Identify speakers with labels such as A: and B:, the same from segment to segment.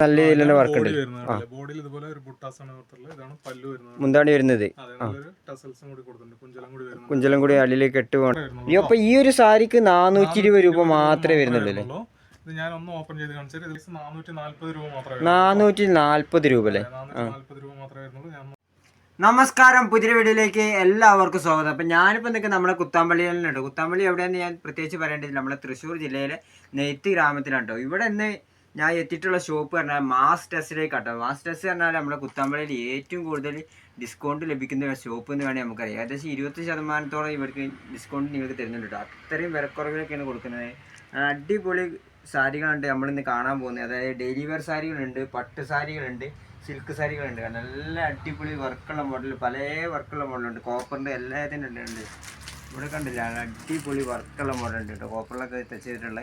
A: നല്ല രീതിയിൽ തന്നെ വർക്ക് ഉണ്ട്.
B: ബോഡിയിൽ ഇതുപോലെ ഒരു ബുട്ടാസാണ് കൊടുത്തിട്ടുള്ളത്. ഇതാണ് പല്ലു വരുന്നത്,
A: മുന്താണി വരുന്നത്. കുഞ്ചലം കൂടി അടിയിലേക്ക് ഇട്ട് പോകണം. അപ്പൊ ഈ ഒരു സാരിക്ക് 420 രൂപ മാത്രമേ വരുന്നുള്ളൂ അല്ലേ?
B: ഇത് ഞാൻ ഒന്ന് ഓപ്പൺ ചെയ്ത് കാണിച്ചാൽ 440 രൂപ മാത്രമേ
A: 440 രൂപ അല്ലേ?
B: 440 രൂപ മാത്രമേ വരുന്നുള്ളൂ.
A: നമസ്കാരം, പുതിയ വീഡിയോയിലേക്ക് എല്ലാവർക്കും സ്വാഗതം. അപ്പം ഞാനിപ്പോൾ നിൽക്കുന്നത് നമ്മുടെ കുത്താമ്പള്ളിയിലുണ്ട്. കുത്താമ്പള്ളി എവിടെയാണെന്ന് ഞാൻ പ്രത്യേകിച്ച് പറയേണ്ടതില്ല, നമ്മുടെ തൃശ്ശൂർ ജില്ലയിലെ നെയ്ത്ത് ഗ്രാമത്തിലാണ് കേട്ടോ. ഇവിടെ ഇന്ന് ഞാൻ എത്തിയിട്ടുള്ള ഷോപ്പ് പറഞ്ഞാൽ മാസ് ടെസ്റ്റിലേക്ക് കേട്ടോ. മാസ് ടെസ്റ്റ് പറഞ്ഞാൽ നമ്മുടെ കുത്താമ്പള്ളിയിൽ ഏറ്റവും കൂടുതൽ ഡിസ്കൗണ്ട് ലഭിക്കുന്ന ഷോപ്പ് എന്ന് വേണമെങ്കിൽ നമുക്കറിയാം. ഏകദേശം 20% ഇവർക്ക് ഡിസ്കൗണ്ട് നിങ്ങൾക്ക് തരുന്നുണ്ട് കേട്ടോ. അത്രയും വിലക്കുറവിലൊക്കെയാണ് കൊടുക്കുന്നത്. അടിപൊളി സാരികളുണ്ട് നമ്മളിന്ന് കാണാൻ പോകുന്നത്. അതായത് ഡെയിലി വെയർ സാരികളുണ്ട്, പട്ട് സാരികളുണ്ട്, സിൽക്ക് സാരികളുണ്ട്. നല്ല അടിപൊളി വർക്കുള്ള മോഡൽ, പല വർക്കുള്ള മോഡലുണ്ട്. കോപ്പറിൻ്റെ എല്ലാത്തിനും ഉണ്ട്. ഇവിടെ കണ്ടില്ല, അടിപൊളി വർക്കുള്ള മോഡലുണ്ട് കേട്ടോ. കോപ്പറിലൊക്കെ ടച്ച് ചെയ്തിട്ടുള്ള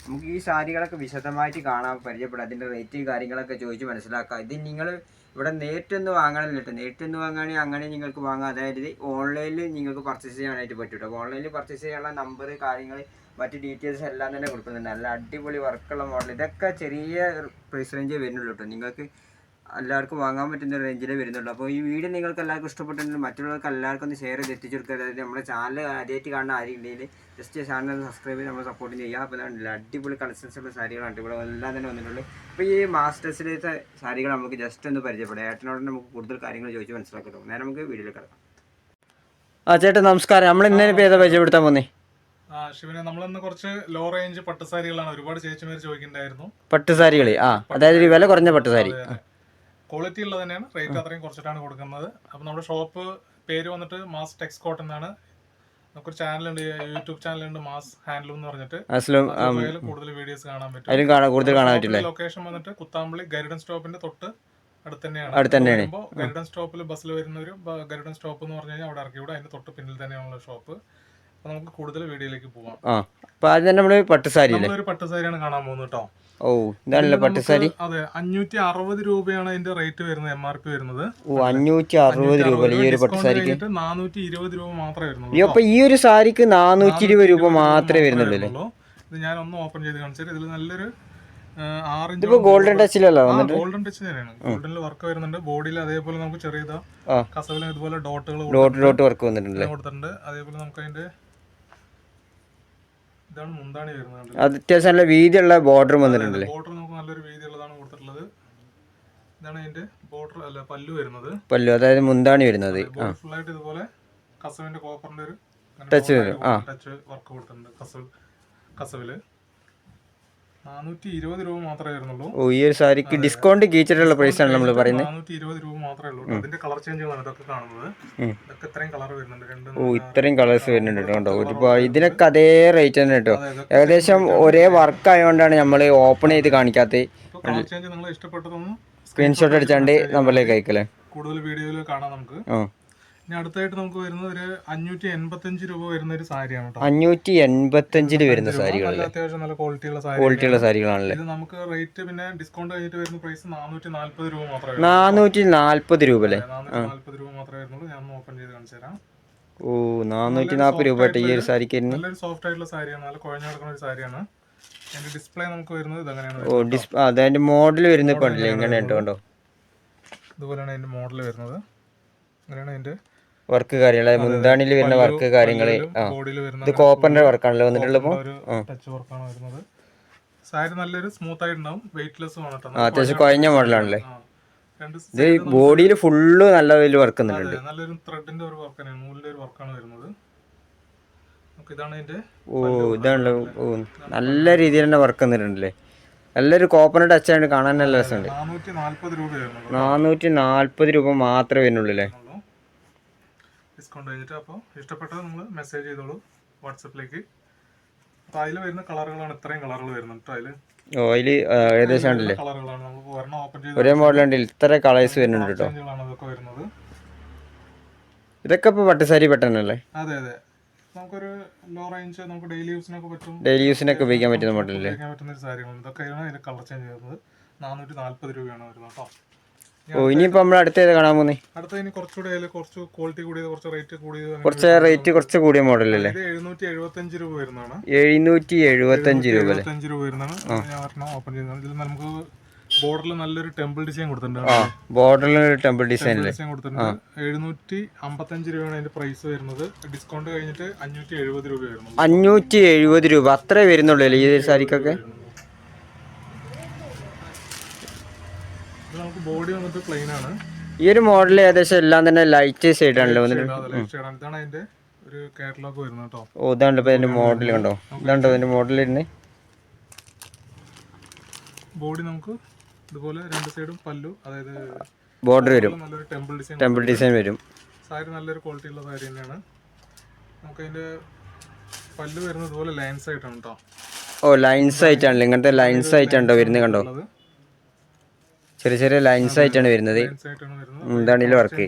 A: നമുക്ക് ഈ സാരികളൊക്കെ വിശദമായിട്ട് കാണാൻ പരിചയപ്പെടാം. അതിൻ്റെ റേറ്റ് കാര്യങ്ങളൊക്കെ ചോദിച്ച് മനസ്സിലാക്കാം. ഇത് നിങ്ങൾ ഇവിടെ നേരിട്ടൊന്ന് വാങ്ങണമെന്നില്ല കേട്ടോ. നേരിട്ടൊന്ന് വാങ്ങുകയാണെങ്കിൽ അങ്ങനെ നിങ്ങൾക്ക് വാങ്ങാം. അതായത് ഓൺലൈനിൽ നിങ്ങൾക്ക് പർച്ചേസ് ചെയ്യാനായിട്ട് പറ്റും കേട്ടോ. ഓൺലൈനിൽ പർച്ചേസ് ചെയ്യാനുള്ള നമ്പർ കാര്യങ്ങൾ മറ്റ് ഡീറ്റെയിൽസ് എല്ലാം തന്നെ കൊടുക്കുന്നുണ്ട്. നല്ല അടിപൊളി വർക്കുള്ള മോഡൽ. ഇതൊക്കെ ചെറിയ പ്രൈസ് റേഞ്ചേ വരുന്നുള്ളൂ കേട്ടോ. നിങ്ങൾക്ക് എല്ലാവർക്കും വാങ്ങാൻ പറ്റുന്ന റേഞ്ചിലേ വരുന്നുള്ളൂ. അപ്പോൾ ഈ വീഡിയോ നിങ്ങൾക്ക് എല്ലാവർക്കും ഇഷ്ടപ്പെട്ടിട്ടുണ്ടെങ്കിൽ മറ്റുള്ളവർക്ക് എല്ലാവർക്കും ഒന്ന് ഷെയർ ചെയ്ത് എത്തിച്ചു കൊടുക്കുക. അതായത് നമ്മുടെ ചാനൽ ആദ്യമായിട്ട് കാണുന്ന ആരെങ്കിലും ജസ്റ്റ് ചാനൽ സബ്സ്ക്രൈബ് ചെയ്ത് നമ്മൾ സപ്പോർട്ട് ചെയ്യുക. അപ്പോൾ അടിപൊളി കളക്ഷൻസ് ഉള്ള സാരികളാണ് ഇവിടെ എല്ലാം തന്നെ വന്നിട്ടുള്ളത്. അപ്പോൾ ഈ മാസ്റ്റേഴ്സിലത്തെ സാരികൾ നമുക്ക് ജസ്റ്റ് ഒന്ന് പരിചയപ്പെടാം. ഏട്ടനോട് നമുക്ക് കൂടുതൽ കാര്യങ്ങൾ ചോദിച്ച് മനസ്സിലാക്കട്ടോ. നേരെ നമുക്ക് വീഡിയോയിൽ കിടക്കാം. ചേട്ടാ നമസ്കാരം. നമ്മൾ ഇന്നലെ ഏതാ പരിചയപ്പെടുത്താൻ പോകുന്നേ?
B: ശിവനെ, നമ്മളിന്ന് കുറച്ച് ലോ റേഞ്ച് പട്ടുസാരികളാണ്. ഒരുപാട് ചേച്ചിമാർ ചോദിക്കുന്നുണ്ടായിരുന്നു
A: പട്ടുസാരികൾ. അതായത് വില കുറഞ്ഞ പട്ടുസാരി,
B: ക്വാളിറ്റി ഉള്ളത് തന്നെയാണ്. റേറ്റ് അത്രയും കുറച്ചിട്ടാണ് കൊടുക്കുന്നത്. അപ്പോൾ നമ്മുടെ ഷോപ്പ് പേര് വന്നിട്ട് മാസ് ടെക്സ് കോട്ട് എന്നാണ്. നമുക്കൊരു ചാനലുണ്ട്, യൂട്യൂബ് ചാനലുണ്ട്, മാസ് ഹാൻഡ്ലൂം എന്ന് പറഞ്ഞിട്ട്. കൂടുതൽ വീഡിയോസ് കാണാൻ പറ്റും. ലൊക്കേഷൻ വന്നിട്ട് കുത്താമ്പള്ളി ഗരുഡൻ സ്റ്റോപ്പിന്റെ തൊട്ട് അടുത്ത് തന്നെയാണ്. ഗരുഡൻ സ്റ്റോപ്പിൽ ബസ്സിൽ വരുന്നവരും ഗരുഡൻ സ്റ്റോപ്പ് എന്ന് പറഞ്ഞു കഴിഞ്ഞാൽ അവിടെ ഇറക്കി വിടും. അതിന്റെ തൊട്ട് പിന്നിൽ തന്നെയാണുള്ള ഷോപ്പ്. അപ്പൊ നമുക്ക് കൂടുതൽ വീഡിയോയിലേക്ക് പോവാം.
A: ഒരു
B: പട്ടുസാരിയാണ് കാണാൻ പോകുന്നത് കേട്ടോ.
A: ഇതാണല്ലോ പട്ടുസാരി.
B: അതെ, 560 രൂപയാണ് അതിന്റെ റേറ്റ് വരുന്നത്, MRP വരുന്നത്.
A: 560 രൂപ ഈ ഒരു പട്ടുസാരിക്ക്.
B: 420 രൂപ മാത്രമേ വരുന്നുള്ളൂ.
A: അപ്പൊ ഈ ഒരു സാരിക്ക് 420 രൂപ മാത്രമേ വരുന്നുള്ളൂ.
B: ഇത് ഞാൻ ഒന്ന് ഓപ്പൺ ചെയ്ത് കാണിച്ചാൽ ഇതിൽ നല്ലൊരു 6
A: ഇഞ്ച് ഗോൾഡൻ ടച്ചിലല്ലോ.
B: ഗോൾഡൻ ടച്ച് തന്നെയാണ്. ഗോൾഡനിൽ വർക്ക് വരുന്നുണ്ട്. ബോഡിയിൽ അതേപോലെ നമുക്ക് ചെറിയ കസവിലും ഇതുപോലെ
A: ഡോട്ട് വർക്ക് വന്നിട്ടുണ്ട്
B: കൊടുത്തിട്ടുണ്ട്. അതേപോലെ നമുക്ക് അതിന്റെ ഇതാണ് മുന്താണി വരുന്നത്.
A: അത്യാവശ്യം നല്ല വീതിയുള്ള ബോർഡർ വന്നിട്ടുണ്ട്.
B: ബോർഡർ നമുക്ക് നല്ലൊരു വീതിയുള്ളതാണ് കൊടുത്തിട്ടുള്ളത്. ഇതാണ് അതിന്റെ ബോർഡർ അല്ല പല്ലു വരുന്നത്.
A: പല്ലു അതായത് മുന്താണി വരുന്നത്.
B: ഫുൾ ആയിട്ട് ഇതുപോലെ കസവിന്റെ കോപ്പറിന്റെ ഒരു
A: ടച്ച്
B: വർക്ക് കൊടുത്തിട്ടുണ്ട്. കസവില് 420 രൂപ മാത്രമേ വരുന്നുള്ളൂ.
A: ഈ ഒരു സാരിക്ക് ഡിസ്കൗണ്ട് കീച്ചിട്ടുള്ള പ്രൈസ് ആണ് നമ്മൾ പറയുന്നത്.
B: 420 രൂപ മാത്രമേ ഉള്ളൂ. അതിന്റെ കളർ ചേഞ്ചുകളാണ് ഇതൊക്കെ കാണുന്നത്. ഇതൊക്കെ ഇത്രയും കളർ വരുന്നുണ്ട്.
A: ഇത്രയും കളേഴ്സ് വരുന്നുണ്ട് കേട്ടോ. ഒരുപാട് ഇതിനൊക്കെ അതേ റേറ്റ് തന്നെ കേട്ടോ. ഏകദേശം ഒരേ വർക്ക് ആയതുകൊണ്ടാണ് നമ്മൾ ഓപ്പൺ ചെയ്ത് കാണിക്കാത്തത്.
B: കളർ ചേഞ്ച് നിങ്ങൾ ഇഷ്ടപ്പെട്ടതൊന്നും
A: സ്ക്രീൻഷോട്ട് അടിച്ചാണ്ട് നമ്മളിലേക്ക് അയക്കല്ലേ.
B: കൂടുതൽ വീഡിയോയിൽ കാണാം നമുക്ക്. ഇനി അടുത്തായിട്ട് നമുക്ക് വരുന്നത് ഒരു 585 രൂപ വരുന്ന ഒരു സാരിയാണ് കേട്ടോ.
A: 585 വരുന്ന സാരികൾ
B: അത്യാവശ്യം നല്ല
A: ക്വാളിറ്റിയുള്ള സാരികളാണല്ലേ.
B: ഇത് നമുക്ക് റേറ്റ് പിന്നെ ഡിസ്കൗണ്ട് കഴിഞ്ഞിട്ട് വരുന്ന പ്രൈസ് 440 രൂപ മാത്രമേ.
A: 440 രൂപ അല്ലേ?
B: 440 രൂപ മാത്രമേ വരുന്നുള്ളൂ. ഞാൻ ഓപ്പൺ ചെയ്ത് കാണിച്ചു തരാം.
A: 440 രൂപ ഈ ഒരു സാരിക്ക്.
B: നല്ലൊരു സോഫ്റ്റ് ആയിട്ടുള്ള സാരിയാണ്, നല്ല കുഴഞ്ഞു കിടക്കുന്ന ഒരു സാരിയാണ്. അതിന്റെ ഡിസ്പ്ലേ നമുക്ക് വരുന്നത് ഇതങ്ങനെയാണ്.
A: അതിന്റെ മോഡൽ വരുന്നത് ഇങ്ങനെ ഉണ്ടോ?
B: ഇതുപോലെയാണ് അതിന്റെ മോഡൽ വരുന്നത്. അങ്ങനെയാണ് അതിന്റെ
A: വർക്ക് കാര്യങ്ങൾ, മുന്താണിയിൽ വരുന്ന വർക്ക് കാര്യങ്ങള്. ഇത് കോപ്പറിന്റെ വർക്കാണല്ലോ വന്നിട്ടുള്ളത്.
B: ടച്ച് വർക്കാണ് വരുന്നത്. സാരി നല്ലൊരു സ്മൂത്ത് ആയിട്ടുണ്ടാവും, വെയിറ്റ്ലെസ് ആണ്.
A: അത്യാവശ്യം കുഴഞ്ഞ മോഡലാണല്ലേ. ഇത് ബോഡിയിൽ ഫുള്ള് നല്ല വർക്ക് ഉണ്ട്.
B: നല്ലൊരു ത്രെഡിന്റെ ഒരു വർക്ക് തന്നെയാണ്, നൂലിന്റെ ഒരു വർക്കാണ് വരുന്നത്. ഇതാണ് അതിന്റെ.
A: ഇതാണല്ലോ നല്ല രീതിയിൽ തന്നെ വർക്ക് വന്നിട്ടുണ്ടല്ലേ. നല്ലൊരു കോപ്പറിന്റെ ടച്ച് ആയിട്ട് കാണാൻ നല്ല രസമുണ്ട്. 440 രൂപ മാത്രമേ വരുന്നുള്ളൂ അല്ലേ.
B: ഡിസ്കൗണ്ട് കഴിഞ്ഞിട്ട്. അപ്പോൾ ഇഷ്ടപ്പെട്ടത് നിങ്ങൾ മെസ്സേജ് ചെയ്തോളൂ വാട്സപ്പിലേക്ക്. അപ്പോൾ അതിൽ വരുന്ന കളറുകളാണ് ഇത്രയും കളറുകൾ വരുന്നുണ്ട്.
A: അതില് ഏകദേശം ഉണ്ടല്ലേ,
B: കളറുകളാണ് നമുക്ക് ഒരെണ്ണം ഓപ്പൺ ചെയ്ത്
A: ഒരേ മോഡലുണ്ട്. ഇത്ര കളേഴ്സ് വരുന്നുണ്ട് കേട്ടോ.
B: ഇതൊക്കെ വരുന്നത്.
A: ഇതൊക്കെ ഇപ്പോൾ പട്ടുസാരി പെട്ടെന്നല്ലേ.
B: അതെ അതെ, നമുക്കൊരു ലോ റേഞ്ച് നമുക്ക് ഡെയിലി യൂസിനൊക്കെ പറ്റും.
A: ഡെയിലി യൂസിനൊക്കെ ഉപയോഗിക്കാൻ പറ്റുന്ന മോഡലല്ലേ.
B: ഉപയോഗിക്കാൻ പറ്റുന്ന ഒരു സാരിയാണ്. ഇതൊക്കെയാണ് അതിന്റെ കളർ ചേഞ്ച് ചെയ്യുന്നത്. 440 രൂപയാണ് വരുന്നത് കേട്ടോ.
A: ഇനിയിപ്പോ നമ്മൾ അടുത്ത കാണാൻ പോകുന്നേ.
B: അടുത്ത ഇനി കുറച്ചുകൂടെ കുറച്ച് ക്വാളിറ്റി കൂടിയത്, കുറച്ച് റേറ്റ്
A: കൂടിയ മോഡലല്ലേ.
B: 775 രൂപ വരുന്നതാണ്.
A: 775 രൂപ
B: വരുന്നതാണ്. ഞാൻ ഓപ്പൺ ചെയ്യുന്നത്. ഇതിൽ നമുക്ക് ബോർഡറിൽ നല്ലൊരു ടെമ്പിൾ ഡിസൈൻ കൊടുത്തിട്ടുണ്ട്.
A: ആ ബോർഡറിൽ ഒരു ടെമ്പിൾ ഡിസൈൻ
B: കൊടുത്തിട്ടുണ്ട്. 755 രൂപയാണ് അതിന്റെ പ്രൈസ് വരുന്നത്. ഡിസ്കൗണ്ട് കഴിഞ്ഞിട്ട് 570 രൂപ വരുന്നു.
A: 570 രൂപ അത്രേ വരുന്നുള്ളൂ അല്ലേ ഈ സാരിക്കൊക്കെ?
B: നമുക്ക് ബോഡി വന്നിട്ട് പ്ലെയിൻ ആണ്.
A: ഈ ഒരു മോഡൽ ഏകദേശം എല്ലാം തന്നെ ലൈറ്റ് ഷെയ്ഡ് ആണല്ലോ വന്നിട്ട്.
B: ഇതാണ് അതിന്റെ ഒരു കാറ്റലോഗ് വരുന്നത് കേട്ടോ.
A: ഓ ഇതാണ്ട് ഇപ്പൊ അതിന്റെ മോഡൽ കണ്ടോ, ഇതാണ്ടോ അതിന്റെ മോഡൽ വരുന്നത്.
B: ബോഡി നമുക്ക് ഇതുപോലെ രണ്ട് സൈഡും പല്ലു, അതായത്
A: ബോർഡർ വരും,
B: നല്ലൊരു
A: ടെമ്പിൾ ഡിസൈൻ വരും.
B: സാരി നല്ലൊരു ക്വാളിറ്റി ഉള്ള സാരി തന്നെയാണ്. നമുക്ക് അതിന്റെ പല്ലു വരുന്നത് ഇതുപോലെ ലൈൻസ് ആയിട്ടാണ് കേട്ടോ. ഓ
A: ലൈൻസ് ആയിട്ടാണല്ലോ, ഇങ്ങനത്തെ ലൈൻസ് ആയിട്ടാണോ വരുന്നത് കണ്ടോ, ചെറിയ ചെറിയ ലൈൻസ് ആയിട്ടാണ് വരുന്നത്. എന്താണെങ്കിലും വർക്ക്.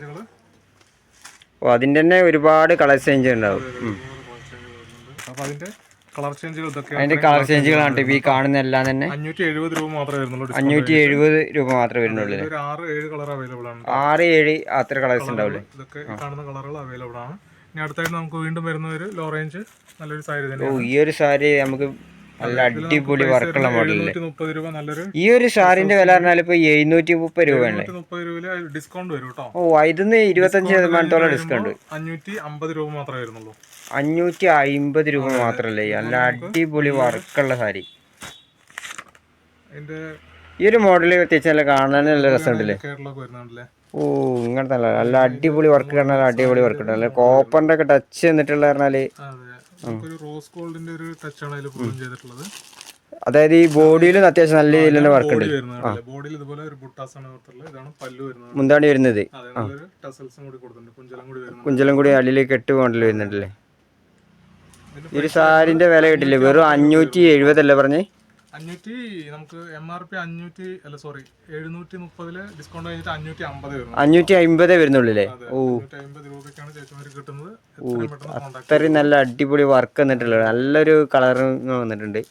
A: ഓ അതിന്റെ തന്നെ ഒരുപാട് കളർ ചേഞ്ച് ഉണ്ടാവും.
B: അതിന്റെ കളർ ചേഞ്ചുകൾ
A: അതിന്റെ കളർ ചേഞ്ചുകളാണ് ഈ കാണുന്ന എല്ലാം തന്നെ.
B: 570 രൂപ മാത്രമേ വരുന്നുള്ളൂ.
A: 570 രൂപ മാത്രമേ വരുന്നുള്ളൂ.
B: 6-7 കളർ അവൈലബിൾ ആണ്.
A: 6-7 അത്ര കളേഴ്സ് ഉണ്ടാവില്ലേ?
B: ഇതൊക്കെ കാണുന്ന കളറുകൾ അവൈലബിൾ ആണ്. ഇനി അടുത്തായിട്ട് നമുക്ക് വീണ്ടും വരുന്ന ഒരു ലോ റേഞ്ച് നല്ലൊരു സാരി തന്നെ.
A: ഓ ഈ ഒരു സാരി നമുക്ക് നല്ല അടിപൊളി വർക്കുള്ള മോഡലല്ലേ.
B: 730 രൂപ നല്ലൊരു.
A: ഈ ഒരു സാരിന്റെ വില പറഞ്ഞാൽ ഇപ്പൊ 730 രൂപയാണ്.
B: 730 രൂപ ഡിസ്കൗണ്ട് വരും കേട്ടോ.
A: ഓ ഇതിന്ന് 25% ഡിസ്കൗണ്ട്.
B: 550 രൂപ മാത്രമേ വരുന്നുള്ളൂ.
A: 550 രൂപ മാത്രല്ലേ. നല്ല അടിപൊളി വർക്കുള്ള സാരി. ഈ ഒരു മോഡല് പ്രത്യേകിച്ച് നല്ല കാണാൻ നല്ല രസമുണ്ടല്ലേ. ഓ ഇങ്ങനത്തെ നല്ല അടിപൊളി വർക്ക് കാണാൻ അടിപൊളി വർക്ക് ഉണ്ട്. നല്ല കോപ്പറിന്റെ ഒക്കെ ടച്ച് എന്നിട്ടുള്ള പറഞ്ഞാല്
B: റോസ് ഗോൾഡിന്റെ ഒരു ടച്ച് ആണ് അതിൽ പ്രൊവൈഡ് ചെയ്തിട്ടുള്ളത്.
A: അതായത് ഈ ബോഡിയിലും അത്യാവശ്യം നല്ല രീതിയിൽ തന്നെ വർക്ക് ഉണ്ട്.
B: ബോഡിയിൽ ഇതുപോലെ ഒരു ബുട്ടാസ് ആണ് കൊടുത്തിട്ടുള്ളത്. ഇതാണ് പല്ലു വരുന്നത്.
A: മുന്താണി വരുന്നത്. കുഞ്ചലം കൂടി അടിയിലേക്ക് കെട്ട് മോഡൽ വരുന്നുണ്ടല്ലേ. ഈ ഒരു സാരിന്റെ വില കിട്ടില്ലേ, വെറും 570 അല്ലേ പറഞ്ഞേ?
B: 500 നമുക്ക് MRP 730 ഡിസ്കൗണ്ട് കഴിഞ്ഞിട്ട് 550 വരുന്നു.
A: 550 വരുന്നുള്ളൂ. ഓ
B: 550 രൂപയ്ക്കാണ് ചേച്ചിമാർക്ക് കിട്ടുന്നത്.
A: അത്രയും നല്ല അടിപൊളി വർക്ക് വന്നിട്ടുള്ളത്. നല്ലൊരു കളർ വന്നിട്ടുണ്ട്.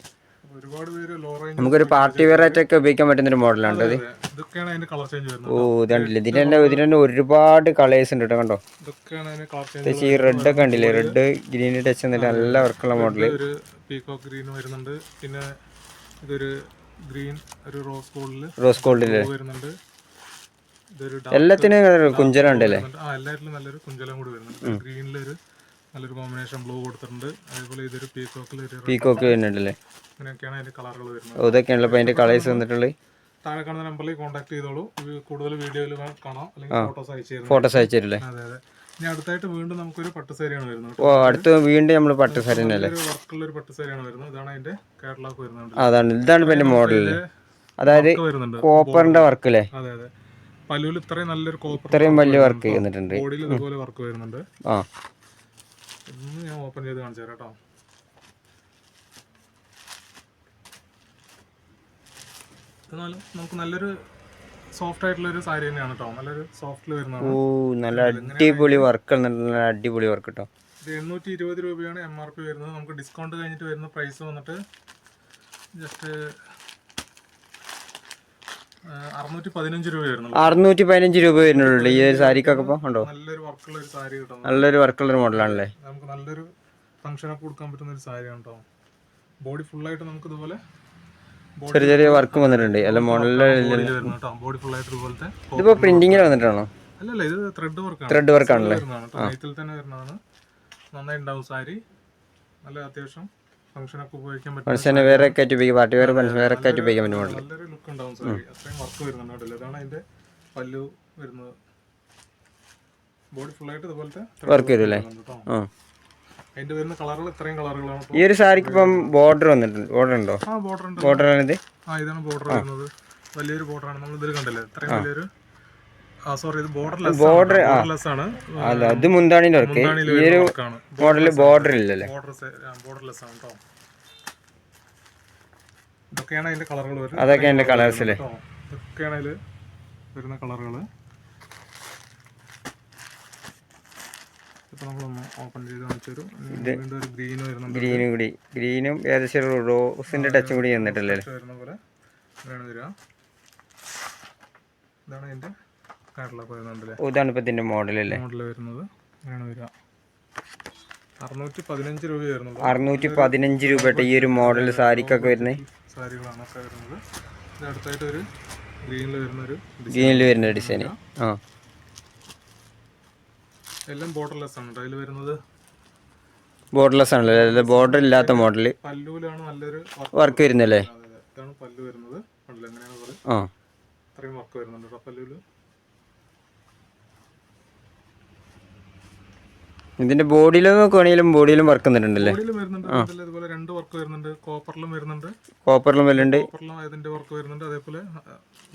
B: ഒരുപാട് പേര് ലോ റേഞ്ച്
A: നമുക്കൊരു പാർട്ടി വെയർ ആയിട്ടൊക്കെ ഉപയോഗിക്കാൻ പറ്റുന്ന ഒരു മോഡലാണ് ഇത്.
B: ഇതൊക്കെയാണ് അതിന്റെ കളർ ചേഞ്ച് വരുന്നത്.
A: ഓ ഇതല്ലേ, ഇതിന്റെ ഒരുപാട് കളേഴ്സ് ഉണ്ട് കേട്ടോ. കണ്ടോ
B: ഇതൊക്കെയാണ് അതിന്റെ കളർ ചേഞ്ച്.
A: ഈ റെഡ് ഒക്കെ ഉണ്ടല്ലേ, റെഡ് ഗ്രീൻ ടച്ച് വന്നിട്ട് നല്ല വർക്കുള്ള മോഡല്.
B: ഒരു പീകോക്ക് ഗ്രീൻ വരുന്നുണ്ട്. പിന്നെ ഇതൊരു ഗ്രീൻ, ഒരു റോസ് ഗോൾഡില്
A: വരുന്നുണ്ട്. എല്ലാത്തിനും കുഞ്ചലം ഉണ്ടല്ലേ?
B: എല്ലാത്തിലും നല്ലൊരു കുഞ്ചലം കൂടി വരുന്നുണ്ട്. ഗ്രീനിലൊരു നല്ലൊരു കോമ്പിനേഷൻ ബ്ലൂ കൊടുത്തിട്ടുണ്ട്. അതേപോലെ ഇതൊരു
A: പീകോക്ക് വരുന്നുണ്ടല്ലേ.
B: അങ്ങനെയൊക്കെയാണ് അതിന്റെ കളറുകൾ വരുന്നത്.
A: ഇതൊക്കെയാണല്ലോ ഇപ്പൊ അതിന്റെ കളേഴ്സ് വന്നിട്ടുള്ളത്.
B: താഴെ കാണുന്ന നമ്പറിൽ കോൺടാക്ട് ചെയ്തോളൂ. കൂടുതൽ വീഡിയോയിൽ കാണാം, അല്ലെങ്കിൽ
A: ഫോട്ടോസ് അയച്ചു തരില്ലേ.
B: അതെ അതെ. ഇനി അടുത്തായിട്ട് വീണ്ടും നമുക്കൊരു പട്ടുസാരിയാണ് വരുന്നത്.
A: ഓ അടുത്ത് വീണ്ടും നമ്മൾ പട്ടുസാരി തന്നെയല്ലേ.
B: വർക്കുള്ള ഒരു പട്ടുസാരിയാണ് വരുന്നത്. ഇതാണ് അതിന്റെ കാറ്റലോഗ് വരുന്നത്.
A: ഇതാണ് ഇപ്പൊ മോഡല്. അതായത് കോപ്പറിന്റെ വർക്ക് അല്ലേ.
B: അതെ അതെ. പല്ലുവിൽ ഇത്രയും നല്ലൊരു കോപ്പർ,
A: ഇത്രയും വലിയ വർക്ക് ചെയ്യുന്നുണ്ട്.
B: ബോഡിയിൽ ഇതുപോലെ വർക്ക് വരുന്നുണ്ട്. ഞാൻ ഓപ്പൺ ചെയ്ത് കാണിച്ചു തരാം കേട്ടോ. എന്നാലും നമുക്ക് നല്ലൊരു സോഫ്റ്റ് ആയിട്ടുള്ള ഒരു സാരി തന്നെയാണ് കേട്ടോ. നല്ലൊരു സോഫ്റ്റിൽ വരുന്നതാണ്.
A: ഓ നല്ല അടിപൊളി വർക്ക്, നല്ല അടിപൊളി വർക്ക് കേട്ടോ.
B: 820 രൂപയാണ് MRP വരുന്നത്. നമുക്ക് ഡിസ്കൗണ്ട് കഴിഞ്ഞിട്ട് വരുന്ന പ്രൈസ് വന്നിട്ട് ജസ്റ്റ് 615 രൂപ വരുന്നുള്ളൂ.
A: 615 രൂപ വരുന്നുള്ളൂ ഈ സാരിക്കൊക്കെ. ഉണ്ടോ
B: നല്ലൊരു വർക്കുള്ള ഒരു സാരി കിട്ടും.
A: നല്ലൊരു വർക്കുള്ള ഒരു മോഡലാണല്ലേ.
B: നമുക്ക് നല്ലൊരു ഫംഗ്ഷനൊക്കെ കൊടുക്കാൻ പറ്റുന്ന ഒരു സാരിയാണ് കേട്ടോ. ബോഡി ഫുള്ളായിട്ട് നമുക്ക് ഇതുപോലെ
A: ചെറിയ ചെറിയ വർക്ക് വന്നിട്ടുണ്ട്. അല്ല മോഡലില്
B: ബോഡി ഫുള്ളായിട്ട് ഇതുപോലത്തെ.
A: ഇതിപ്പോ പ്രിന്റിങ്ങിൽ വന്നിട്ടാണോ?
B: അല്ലല്ല, ഇത് ത്രെഡ്
A: ത്രെഡ് വർക്ക് ആണല്ലേ.
B: നെയ്ത്തിൽ തന്നെ വരുന്നതാണ്. നന്നായി ഉണ്ടാവും സാരി. നല്ല അത്യാവശ്യം ഫംഗ്ഷനൊക്കെ ഉപയോഗിക്കാൻ പറ്റും.
A: ഫംഗ്ഷന് വേറെ ഒക്കെ ആയിട്ട് ഉപയോഗിക്കാം, പാർട്ടി വെയർ വേറെ ഒക്കെ ആയിട്ട് ഉപയോഗിക്കാൻ പറ്റും.
B: നല്ലൊരു ലുക്ക് ഉണ്ടാവും സാരി. അത്രയും വർക്ക് വരുന്നുണ്ട്. ഇതാണ് അതിന്റെ പല്ലു വരുന്നത്. ബോഡി ഫുള്ളായിട്ട് ഇതുപോലത്തെ
A: വർക്ക് വരും അല്ലേ.
B: അതിന്റെ വരുന്ന കളറുകൾ ഇത്രയും കളറുകളാണ്.
A: ഈ ഒരു സാരിക്ക് ഇപ്പം ബോർഡർ വന്നിട്ടുണ്ട്. ബോർഡർ ഉണ്ടോ?
B: ബോർഡർ ഉണ്ട്.
A: ബോർഡർ ആണിത്.
B: ഇതാണ് ബോർഡർ വരുന്നത്. വലിയൊരു ബോർഡറാണ്. നമ്മൾ ഇതിൽ കണ്ടില്ലേ, ഇത്രയും വലിയൊരു. സോറി, ഇത് ബോർഡർലെസ് ആണ്.
A: അല്ല അത് മുന്താണിന്റെ വർക്ക്. ഈ ഒരു മോഡല് ബോർഡർ ഇല്ലല്ലേ.
B: ബോർഡർലെസ് ആണ് കേട്ടോ. ഇതൊക്കെയാണ് അതിന്റെ കളറുകൾ വരുന്നത്.
A: അതൊക്കെ അതിന്റെ കളേഴ്സ് അല്ലേ.
B: ഇതൊക്കെയാണ് അതിൽ വരുന്ന കളറുകൾ. ഇപ്പൊ നമ്മളൊന്ന് ഓപ്പൺ ചെയ്ത് കാണിച്ചു. വീണ്ടും ഒരു ഗ്രീൻ വരുന്നുണ്ട്.
A: ഗ്രീനും ഏകദേശം റോസിന്റെ ടച്ചും കൂടി വന്നിട്ടല്ലേ
B: വരുന്ന പോലെ അങ്ങനെയാണ് വരിക. ഇതാണ് അതിന്റെ കാറ്റലോഗ് വരുന്നുണ്ടല്ലേ.
A: ഇതാണ് ഇപ്പൊ ഇതിന്റെ മോഡലല്ലേ.
B: മോഡൽ വരുന്നത് അങ്ങനെയാണ് വരിക. 615 രൂപ വരുന്നുള്ളൂ.
A: 615 രൂപ ഈ ഒരു മോഡൽ സാരിക്കൊക്കെ വരുന്നത്.
B: സാരികളാണ് ഒക്കെ വരുന്നത്. ഇത് അടുത്തായിട്ട് ഒരു ഗ്രീനിൽ വരുന്നൊരു
A: ഗ്രീനിൽ വരുന്ന ഡിസൈൻ. ആ,
B: എല്ലാം ബോർഡർലെസ് ആണ് അതിൽ വരുന്നത്.
A: ബോർഡർലെസ് ആണല്ലോ, ബോർഡർ ഇല്ലാത്ത മോഡല്.
B: പല്ലുവിലാണ് നല്ലൊരു
A: വർക്ക് വരുന്നല്ലേ?
B: ഇതാണ് പല്ലു വരുന്നത്. എങ്ങനെയാണ്
A: ആ,
B: അത്രയും വർക്ക് വരുന്നുണ്ട് കേട്ടോ പല്ലുവിൽ.
A: ഇതിന്റെ ബോഡിയിലും നോക്കുകയാണെങ്കിലും ബോഡിയിലും വർക്ക് വന്നിട്ടുണ്ടല്ലേ?
B: ബോഡിയിലും വരുന്നുണ്ട്. ഇതുപോലെ 2 വർക്ക് വരുന്നുണ്ട്. കോപ്പറിലും വരുന്നുണ്ട്.
A: കോപ്പറിലും വരുന്നുണ്ട്.
B: കോപ്പറിലും അതിന്റെ വർക്ക് വരുന്നുണ്ട്. അതേപോലെ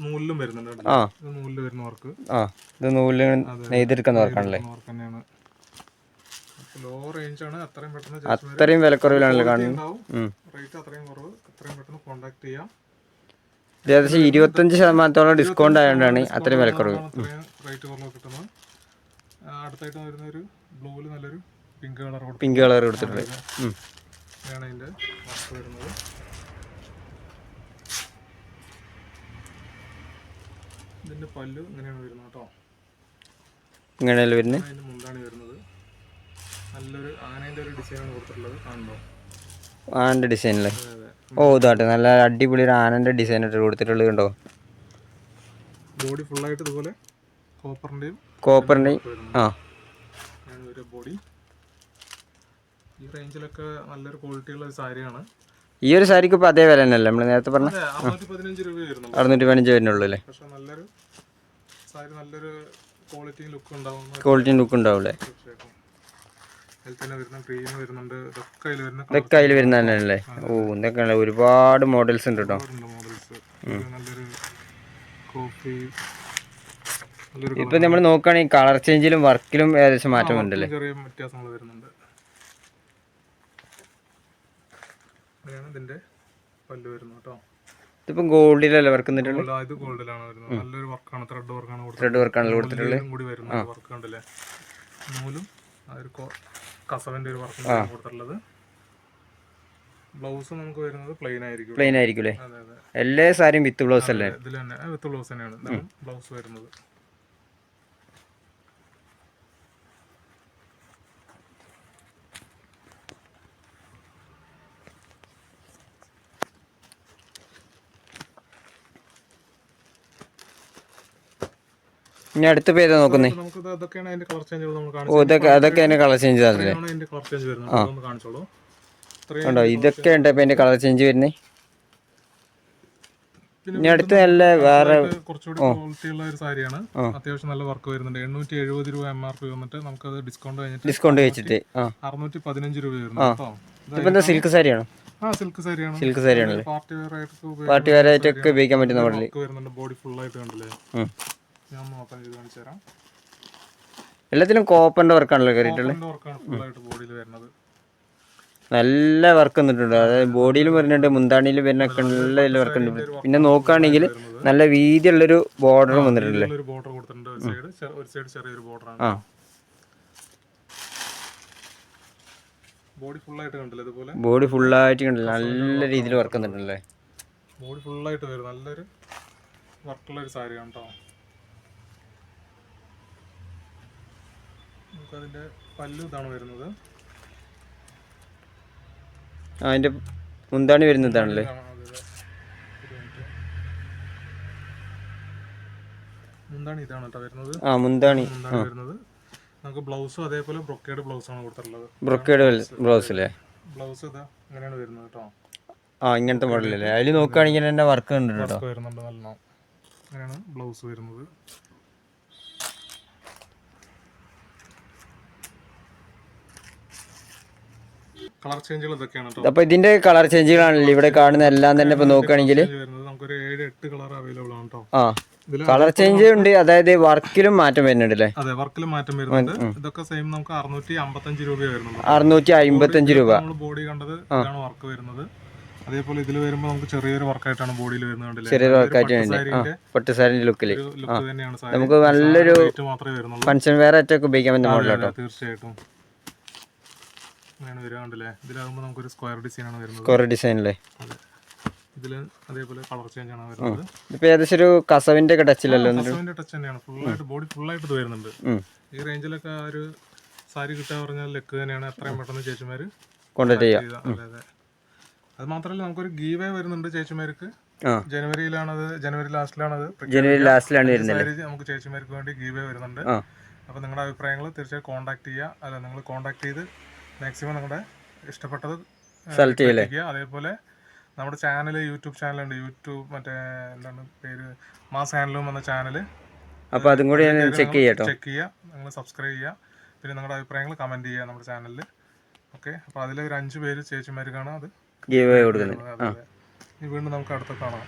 B: നൂലിലും വരുന്നുണ്ട്.
A: ആ,
B: ഇത് നൂലിൽ വരുന്ന വർക്ക്.
A: ആ, ഇത് നൂലിൽ നെയ്തെടുക്കുന്ന വർക്കാണല്ലേ?
B: വർക്ക് തന്നെയാണ്. ലോ റേഞ്ച് ആണ്. അത്രയും പെട്ടെന്ന്
A: അത്രയും വിലക്കുറവിലാണല്ലോ കാണുന്നത്.
B: റേറ്റ് അത്രയും കുറവ്. അത്രയും പെട്ടെന്ന് കോൺടാക്ട് ചെയ്യാം.
A: ഏകദേശം 25% ഡിസ്കൗണ്ട് ആയതുകൊണ്ടാണ് അത്രയും വിലക്കുറവ്.
B: റേറ്റ് കുറവ് കിട്ടുന്നത്. അടുത്തായിട്ട് വരുന്ന ഒരു ബ്ലൂവിൽ നല്ലൊരു പിങ്ക്
A: കളർ കൊടുത്തിട്ടുണ്ട്.
B: ഇതാണ് അതിന്റെ വർക്ക് വരുന്നത്. ഇതിന്റെ പല്ലു ഇങ്ങനെയാണ് വരുന്നത് കേട്ടോ.
A: ഇങ്ങനെയല്ലേ വരുന്നത്?
B: അതിന്റെ മുന്താണ് വരുന്നത്. നല്ലൊരു ആനേന്റെ ഒരു ഡിസൈനാണ് കൊടുത്തിട്ടുള്ളത്. കാണുമ്പോ
A: ആനന്റെ ഡിസൈനല്ലേ? ഓ, ഇതാട്ടെ നല്ല അടിപൊളി ഒരു ആനന്റെ ഡിസൈൻ ഇട്ട് കൊടുത്തിട്ടുള്ളത് കണ്ടോ.
B: ബോഡി ഫുള്ളായിട്ട് ഇതുപോലെ കോപ്പറിന്റെയും
A: ആ,
B: ബോഡി. ഈ റേഞ്ചിലൊക്കെ നല്ലൊരു ക്വാളിറ്റിയുള്ള ഒരു സാരിയാണ്.
A: ഈ ഒരു സാരിക്ക് ഇപ്പൊ അതേ വില തന്നെയല്ലേ നമ്മൾ നേരത്തെ പറഞ്ഞ?
B: 615 രൂപ വരുന്നുള്ളൂ.
A: 615 വരുന്നുള്ളൂ അല്ലേ?
B: പക്ഷെ നല്ലൊരു സാരി, നല്ലൊരു ക്വാളിറ്റി ലുക്ക് ഉണ്ടാവും.
A: തീർച്ചയായിട്ടും.
B: അതിൽ തന്നെ വരുന്ന ക്രീം വരുന്നുണ്ട്.
A: ഇതൊക്കെ അതിൽ വരുന്ന തന്നെയല്ലേ? ഓ, ഇതൊക്കെ ഒരുപാട് മോഡൽസ് ഉണ്ട് കേട്ടോ.
B: മോഡൽസ്. നല്ലൊരു കോഫി.
A: ഇപ്പൊ നമ്മൾ നോക്കുകയാണെങ്കിൽ കളർ ചേഞ്ചിലും വർക്കിലും ഏകദേശം മാറ്റം ഉണ്ടല്ലേ?
B: ചെറിയ വ്യത്യാസങ്ങൾ വരുന്നുണ്ട്. ഇതിന്റെ പല്ല് വരുന്നു കേട്ടോ.
A: ഇതിപ്പോ ഗോൾഡിലല്ലേ വർക്ക്?
B: ഇത് ഗോൾഡിലാണ് വരുന്നത്. നല്ലൊരു വർക്കാണ്. ത്രെഡ്
A: വർക്കാണ് കൊടുത്തിട്ടുള്ളത്.
B: കൂടി വരുന്നത് വർക്ക് ഉണ്ടല്ലേ? നൂലും കസവിന്റെ ഒരു വർക്ക് കൊടുത്തിട്ടുള്ളത്. ബ്ലൗസ് നമുക്ക് വരുന്നത് പ്ലെയിൻ ആയിരിക്കും.
A: എല്ലാ സാരിയും വിത്ത് ബ്ലൗസ് അല്ലേ?
B: ഇതിൽ തന്നെ വിത്ത് ബ്ലൗസ് തന്നെയാണ് ബ്ലൗസ് വരുന്നത്.
A: ഇനി അടുത്ത പേര് നോക്കുന്നേ.
B: അതൊക്കെയാണ് അതിന്റെ കളർ ചേഞ്ച്.
A: അതൊക്കെ അതിന്റെ കളർ ചേഞ്ച് ആണല്ലേ? ഉണ്ടോ? ഇതൊക്കെ ഉണ്ട് ഇപ്പൊ അതിന്റെ കളർ ചേഞ്ച് വരുന്നേ. ഇനി അടുത്ത് നല്ല വേറെ
B: കുറച്ചുകൂടി ക്വാളിറ്റി ഉള്ള ഒരു സാരിയാണ്. അത്യാവശ്യം നല്ല വർക്ക് വരുന്നുണ്ട്. 870 രൂപ MRP വന്നിട്ട് നമുക്കത് ഡിസ്കൗണ്ട് വെച്ചിട്ട് 615 രൂപ വരുന്നു.
A: സിൽക്ക് സാരിയാണോ?
B: സിൽക്ക് സാരിയാണ്.
A: പാർട്ടി വെയർ ആയിട്ടൊക്കെ ഉപയോഗിക്കാൻ പറ്റുന്ന മോഡല്
B: വരുന്നുണ്ട്. ബോഡി ഫുൾ ആയിട്ട് കണ്ടില്ലേ? ഞാൻ ഓപ്പൺ ചെയ്ത് കാണിച്ചു തരാം.
A: എല്ലാത്തിലും കോപ്പറിന്റെ വർക്കാണല്ലോ കയറിയിട്ടുള്ളത്.
B: ബോഡിയിൽ വരുന്നത്
A: നല്ല വർക്ക് വന്നിട്ടുണ്ട്. അതായത് ബോഡിയിലും വരുന്നുണ്ട്, മുന്താണിയിലും വരുന്നൊക്കെ നല്ല വർക്ക് ഉണ്ട്. പിന്നെ നോക്കുകയാണെങ്കിൽ നല്ല വീതിയുള്ളൊരു ബോർഡറും വന്നിട്ടുണ്ടല്ലേ?
B: ബോർഡർ കൊടുത്തിട്ടുണ്ട്. ഒരു സൈഡ് ചെറിയൊരു ബോർഡറാണ്. ബോഡി ഫുൾ ആയിട്ട് കണ്ടില്ലേ? ഇതുപോലെ
A: ബോഡി ഫുള്ളായിട്ട് കണ്ടില്ല, നല്ല രീതിയിൽ വർക്ക് വന്നിട്ടുണ്ടല്ലേ?
B: ബോഡി ഫുള്ളായിട്ട് വരും. നല്ലൊരു വർക്കുള്ള ഒരു സാരിയാണ് കേട്ടോ. നമുക്കതിന്റെ പല്ലു ഇതാണ് വരുന്നത്.
A: അതിന്റെ മുന്താണി വരുന്നതാണല്ലേ?
B: മുന്താണി ഇതാണ് കേട്ടോ വരുന്നത്.
A: മുന്താണി
B: വരുന്നത്. നമുക്ക് ബ്ലൗസും അതേപോലെ ബ്രൊക്കേഡ് ബ്ലൗസ് ആണ് കൊടുത്തിട്ടുള്ളത്.
A: ബ്രൊക്കേഡ് ബ്ലൗസ് അല്ലേ?
B: ബ്ലൗസ് ഇതാ ഇങ്ങനെയാണ് വരുന്നത് കേട്ടോ.
A: ഇങ്ങനത്തെ മോഡലല്ലേ? അതിൽ നോക്കുകയാണെങ്കിൽ തന്നെ വർക്ക് ഉണ്ട് കേട്ടോ.
B: വരുന്നുണ്ട് നല്ലോണം. അങ്ങനെയാണ് ബ്ലൗസ് വരുന്നത്. കളർ ചേഞ്ചുകൾ ഇതൊക്കെയാണ് കേട്ടോ.
A: അപ്പൊ ഇതിന്റെ കളർ ചേഞ്ചുകളാണല്ലോ ഇവിടെ കാണുന്ന എല്ലാം തന്നെ. ഇപ്പൊ നോക്കുകയാണെങ്കിൽ
B: നമുക്കൊരു 7-8 കളർ അവൈലബിൾ ആണ് കേട്ടോ.
A: കളർ ചേഞ്ച് ഉണ്ട്, അതായത് വർക്കിലും മാറ്റം വരുന്നുണ്ടല്ലേ?
B: അതെ, വർക്കിലും മാറ്റം വരുന്നുണ്ട്. ഇതൊക്കെ സെയിം നമുക്ക് 655 രൂപ വരുന്നുണ്ട്.
A: 655 രൂപ.
B: നമ്മൾ ബോഡി കണ്ടത് ഇതാണ് വർക്ക് വരുന്നത്. അതേപോലെ ഇതിൽ വരുമ്പോൾ നമുക്ക് ചെറിയൊരു വർക്കായിട്ടാണ് ബോഡിയിൽ വരുന്നത്.
A: ചെറിയൊരു വർക്കായിട്ട് പട്ടുസാരിന്റെ ലുക്കില്
B: തന്നെയാണ്
A: നമുക്ക് നല്ലൊരു
B: മാത്രമേ വരുന്നുള്ളൂ.
A: ഫംഗ്ഷൻ വെയർ ആയിട്ടൊക്കെ ഉപയോഗിക്കാൻ പറ്റുന്ന മോഡലാട്ടോ.
B: തീർച്ചയായിട്ടും അങ്ങനെയാണ് വരിക. കണ്ടില്ലേ? ഇതിലാകുമ്പോൾ നമുക്കൊരു സ്ക്വയർ ഡിസൈൻ ആണ് വരുന്നത്.
A: സ്ക്വയർ ഡിസൈൻ അല്ലേ?
B: ഇതില് അതേപോലെ കളർ ചേഞ്ച് ആണ് വരുന്നത്.
A: ഇപ്പൊ ഏകദേശം ഒരു കസവിന്റെ ഒക്കെ ടച്ചിലല്ലോ?
B: കസവിന്റെ ടച്ച് തന്നെയാണ്. ഫുള്ളായിട്ട് ബോഡി ഫുള്ളായിട്ട് ഇത് വരുന്നുണ്ട്. ഈ റേഞ്ചിലൊക്കെ ഒരു സാരി കിട്ടാൻ പറഞ്ഞാൽ ലെക്ക് തന്നെയാണ്. എത്രയും പെട്ടെന്ന് ചേച്ചിമാര്
A: കോൺടാക്ട് ചെയ്യാം.
B: അതെ. അത് മാത്രമല്ല നമുക്കൊരു ഗീവേ വരുന്നുണ്ട് ചേച്ചിമാർക്ക്. ജനുവരി ലാസ്റ്റിലാണത്
A: വരുന്നത്.
B: നമുക്ക് ചേച്ചിമാർക്ക് വേണ്ടി ഗീവ് വരുന്നുണ്ട്. അപ്പോൾ നിങ്ങളുടെ അഭിപ്രായങ്ങൾ തീർച്ചയായും കോൺടാക്ട് ചെയ്യുക. നിങ്ങൾ കോൺടാക്ട് ചെയ്ത് മാക്സിമം നിങ്ങളുടെ ഇഷ്ടപ്പെട്ടത് സെലക്ട് ചെയ്യുക. അതേപോലെ നമ്മുടെ ചാനൽ, യൂട്യൂബ് ചാനലുണ്ട്, മറ്റേ എന്താണ് പേര്, മാസ് ഹാൻഡ്ലൂം എന്ന ചാനൽ.
A: അപ്പോൾ അതും കൂടി ചെക്ക്
B: ചെയ്യുക, നിങ്ങൾ സബ്സ്ക്രൈബ് ചെയ്യുക, പിന്നെ നിങ്ങളുടെ അഭിപ്രായങ്ങൾ കമൻറ്റ് ചെയ്യുക നമ്മുടെ ചാനലിൽ. ഓക്കെ, അപ്പോൾ അതിൽ ഒരു 5 പേര് ചേച്ചിമാർക്കാണ് അത്
A: ഗീവ് കൊടുക്കുന്നത്.
B: വീണ്ടും നമുക്ക് അടുത്ത കാണാം.